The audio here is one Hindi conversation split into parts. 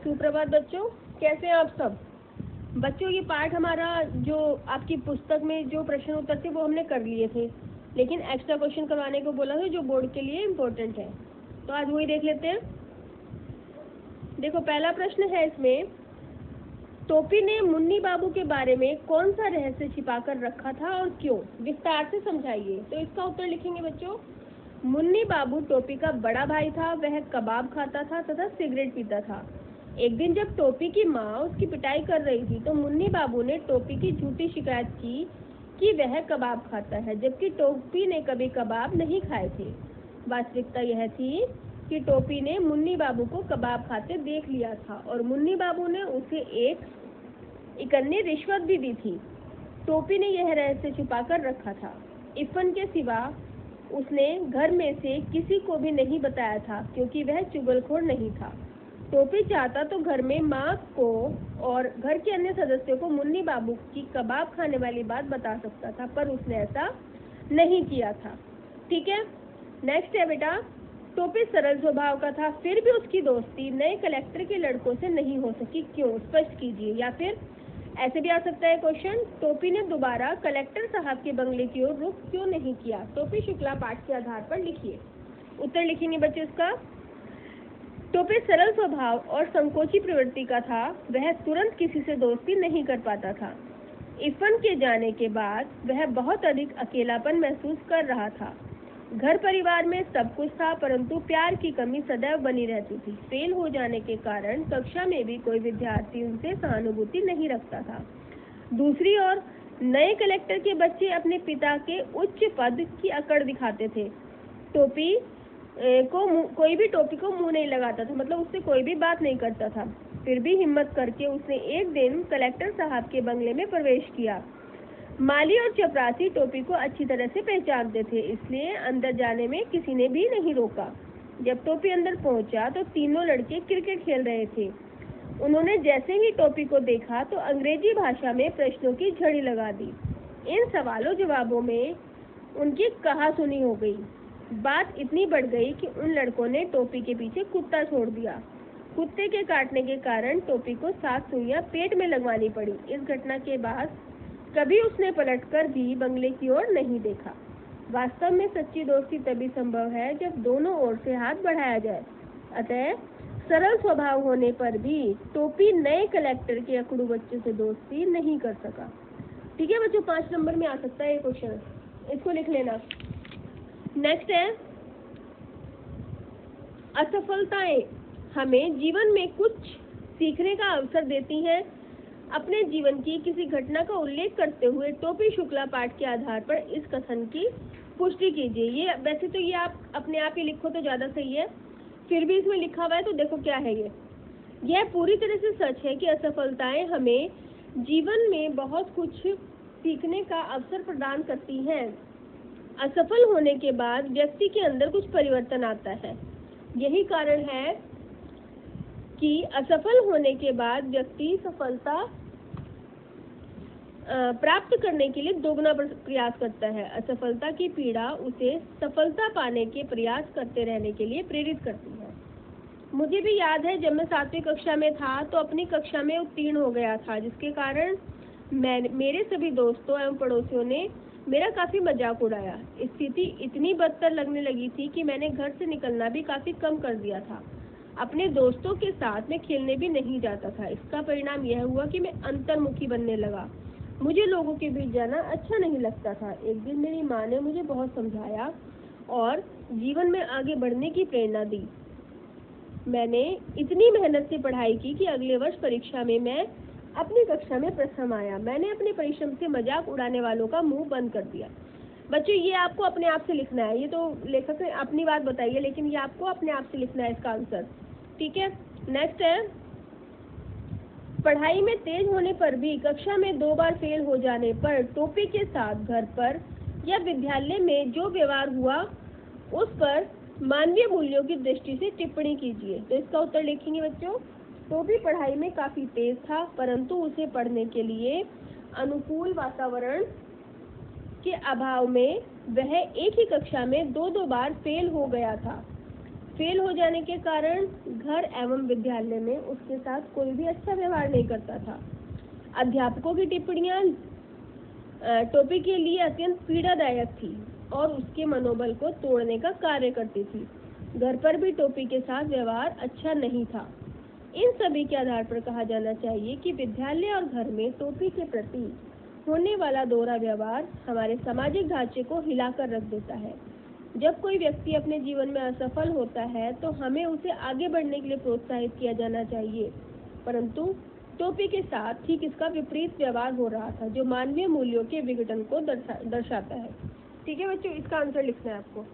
सुप्रभात बच्चों, कैसे हैं आप सब। बच्चों ये पाठ हमारा जो आपकी पुस्तक में जो प्रश्न उत्तर थे वो हमने कर लिए थे, लेकिन एक्स्ट्रा क्वेश्चन करवाने को बोला था जो बोर्ड के लिए इम्पोर्टेंट है, तो आज वही देख लेते हैं। देखो पहला प्रश्न है इसमें, टोपी ने मुन्नी बाबू के बारे में कौन सा रहस्य छिपा कर रखा था और क्यों, विस्तार से समझाइए। तो इसका उत्तर लिखेंगे बच्चों, मुन्नी बाबू टोपी का बड़ा भाई था। वह कबाब खाता था तथा सिगरेट पीता था। एक दिन जब टोपी की माँ उसकी पिटाई कर रही थी तो मुन्नी बाबू ने टोपी की झूठी शिकायत की कि वह कबाब खाता है, जबकि टोपी ने कभी कबाब नहीं खाए थे। वास्तविकता यह थी कि टोपी ने मुन्नी बाबू को कबाब खाते देख लिया था और मुन्नी बाबू ने उसे एक इकन्नी रिश्वत भी दी थी। टोपी ने यह रहस्य छुपा कर रखा था। इफ़न के सिवा उसने घर में से किसी को भी नहीं बताया था, क्योंकि वह चुगलखोर नहीं था। टोपी चाहता तो घर में माँ को और घर के अन्य सदस्यों को मुन्नी बाबू की कबाब खाने वाली बात बता सकता था, पर उसने ऐसा नहीं किया था। ठीक है, नेक्स्ट है बेटा, टोपी सरल स्वभाव का था, फिर भी उसकी दोस्ती नए कलेक्टर के लड़कों से नहीं हो सकी, क्यों, स्पष्ट कीजिए। या फिर ऐसे भी आ सकता है क्वेश्चन, टोपी ने दोबारा कलेक्टर साहब के बंगले की ओर रुख क्यों नहीं किया। टोपी शुक्ला पाठ के आधार पर लिखिए। उत्तर लिखेंगे बच्चे इसका, टोपी सरल स्वभाव और संकोची प्रवृत्ति का था। वह तुरंत किसी से दोस्ती नहीं कर पाता था। इफ़न के जाने के बाद वह बहुत अधिक अकेलापन महसूस कर रहा था। घर परिवार में सब कुछ था, परंतु प्यार की कमी सदैव बनी रहती थी। फेल हो जाने के कारण कक्षा में भी कोई विद्यार्थी उनसे सहानुभूति नहीं रखता था। दूसरी ओर नए कलेक्टर के बच्चे अपने पिता के उच्च पद की अकड़ दिखाते थे। टोपी कोई भी टोपी को मुंह नहीं लगाता था, मतलब उससे कोई भी बात नहीं करता था। फिर भी हिम्मत करके उसने एक दिन कलेक्टर साहब के बंगले में प्रवेश किया। माली और चपरासी टोपी को अच्छी तरह से पहचानते थे, इसलिए अंदर जाने में किसी ने भी नहीं रोका। जब टोपी अंदर पहुंचा तो तीनों लड़के क्रिकेट खेल रहे थे। उन्होंने जैसे ही टोपी को देखा तो अंग्रेजी भाषा में प्रश्नों की झड़ी लगा दी। इन सवालों जवाबों में उनकी कहासुनी हो गई। बात इतनी बढ़ गई कि उन लड़कों ने टोपी के पीछे कुत्ता छोड़ दिया। कुत्ते के काटने के कारण टोपी को 7 सुइयां पेट में लगवानी पड़ी। इस घटना के बाद कभी उसने पलटकर भी बंगले की ओर नहीं देखा। वास्तव में सच्ची दोस्ती तभी संभव है जब दोनों ओर से हाथ बढ़ाया जाए। अतः सरल स्वभाव होने पर भी टोपी नए कलेक्टर के अकड़ू बच्चों से दोस्ती नहीं कर सका। ठीक है बच्चों, 5 नंबर में आ सकता है ये क्वेश्चन, इसको लिख लेना। नेक्स्ट है, असफलताएं हमें जीवन में कुछ सीखने का अवसर देती हैं। अपने जीवन की किसी घटना का उल्लेख करते हुए टोपी शुक्ला पाठ के आधार पर इस कथन की पुष्टि कीजिए। ये वैसे तो ये आप अपने आप ही लिखो तो ज़्यादा सही है, फिर भी इसमें लिखा हुआ है तो देखो क्या है ये। यह पूरी तरह से सच है कि असफलताएं हमें जीवन में बहुत कुछ सीखने का अवसर प्रदान करती हैं। असफल होने के बाद व्यक्ति के अंदर कुछ परिवर्तन आता है। यही कारण है कि असफल होने के बाद व्यक्ति सफलता प्राप्त करने के लिए दोगुना प्रयास करता है। असफलता की पीड़ा उसे सफलता पाने के प्रयास करते रहने के लिए प्रेरित करती है। मुझे भी याद है जब मैं 7वीं कक्षा में था तो अपनी कक्षा में उत्तीर्ण हो गया था, जिसके कारण मेरे सभी दोस्तों एवं पड़ोसियों ने मेरा काफ़ी मजाक उड़ाया। स्थिति इतनी बदतर लगने लगी थी कि मैंने घर से निकलना भी काफ़ी कम कर दिया था। अपने दोस्तों के साथ मैं खेलने भी नहीं जाता था। इसका परिणाम यह हुआ कि मैं अंतर्मुखी बनने लगा। मुझे लोगों के बीच जाना अच्छा नहीं लगता था। एक दिन मेरी माँ ने मुझे बहुत समझाया और जीवन में आगे बढ़ने की प्रेरणा दी। मैंने इतनी मेहनत से पढ़ाई की कि अगले वर्ष परीक्षा में मैं अपनी कक्षा में प्रथम आया। मैंने अपने परिश्रम से मजाक उड़ाने वालों का मुंह बंद कर दिया। बच्चों ये आपको अपने आप से लिखना है, ये तो लेखक ने अपनी बात बताई है, लेकिन ये आपको अपने आप से लिखना है इसका आंसर। ठीक है, नेक्स्ट है, पढ़ाई में तेज होने पर भी कक्षा में 2 बार फेल हो जाने पर टोपी के साथ घर पर या विद्यालय में जो व्यवहार हुआ उस पर मानवीय मूल्यों की दृष्टि से टिप्पणी कीजिए। तो इसका उत्तर लिखेंगे बच्चों, टोपी पढ़ाई में काफ़ी तेज था, परंतु उसे पढ़ने के लिए अनुकूल वातावरण के अभाव में वह एक ही कक्षा में 2-2 बार फेल हो गया था। फेल हो जाने के कारण घर एवं विद्यालय में उसके साथ कोई भी अच्छा व्यवहार नहीं करता था। अध्यापकों की टिप्पणियां टोपी के लिए अत्यंत पीड़ादायक थी और उसके मनोबल को तोड़ने का कार्य करती थी। घर पर भी टोपी के साथ व्यवहार अच्छा नहीं था। इन सभी के आधार पर कहा जाना चाहिए कि विद्यालय और घर में टोपी के प्रति होने वाला दोहरा व्यवहार हमारे सामाजिक ढांचे को हिलाकर रख देता है। जब कोई व्यक्ति अपने जीवन में असफल होता है तो हमें उसे आगे बढ़ने के लिए प्रोत्साहित किया जाना चाहिए, परंतु टोपी के साथ ठीक इसका विपरीत व्यवहार हो रहा था, जो मानवीय मूल्यों के विघटन को दर्शाता है। ठीक है बच्चों, इसका आंसर लिखना है आपको।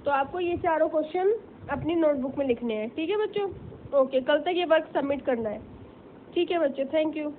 तो आपको ये चारों क्वेश्चन अपनी नोटबुक में लिखने हैं। ठीक है बच्चों, ओके, कल तक ये वर्क सबमिट करना है। ठीक है बच्चों, थैंक यू।